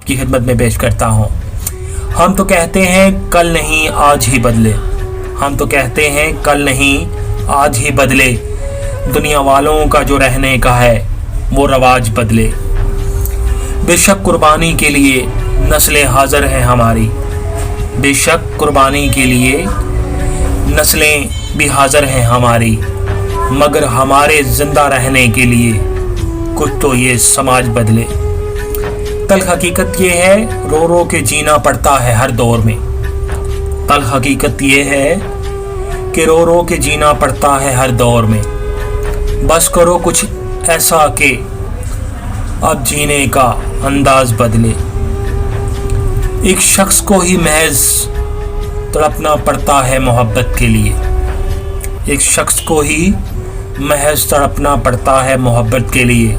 की खिदमत में पेश करता हूँ। हम तो कहते हैं कल नहीं आज ही बदले, हम तो कहते हैं कल नहीं आज ही बदले, दुनिया वालों का जो रहने का है वो रवाज बदले। बेशक कुर्बानी के लिए नस्लें हाज़िर हैं हमारी, बेशक कुर्बानी के लिए नस्लें भी हाज़िर हैं हमारी, मगर हमारे ज़िंदा रहने के लिए कुछ तो ये समाज बदले। तल्ख़ हकीकत ये है रो रो के जीना पड़ता है हर दौर में, तल्ख़ हकीकत ये है कि रो रो के जीना पड़ता है हर दौर में। बस करो कुछ ऐसा कि अब जीने का अंदाज बदले। एक शख्स को ही महज तड़पना पड़ता है मोहब्बत के लिए, एक शख्स को ही महज तड़पना पड़ता है मोहब्बत के लिए।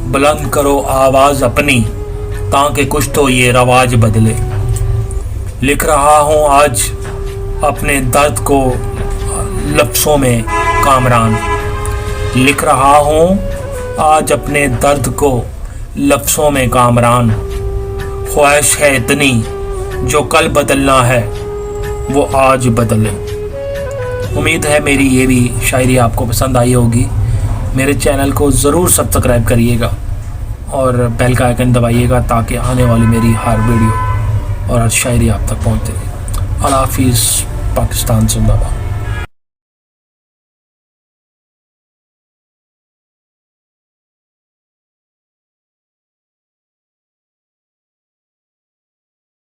बुलंद करो आवाज़ अपनी ताकि कुछ तो ये रवाज बदले। लिख रहा हूँ आज अपने दर्द को लफ्ज़ों में कामरान, लिख रहा हूँ आज अपने दर्द को लफ्ज़ों में कामरान। ख्वाहिश है इतनी जो कल बदलना है वो आज बदले। उम्मीद है मेरी ये भी शायरी आपको पसंद आई होगी। मेरे चैनल को ज़रूर सब्सक्राइब करिएगा और बेल का आइकन दबाइएगा ताकि आने वाली मेरी हर वीडियो और हर शायरी आप तक पहुँचे। अल्लाह हाफ़िज़। पाकिस्तान जिंदाबाद।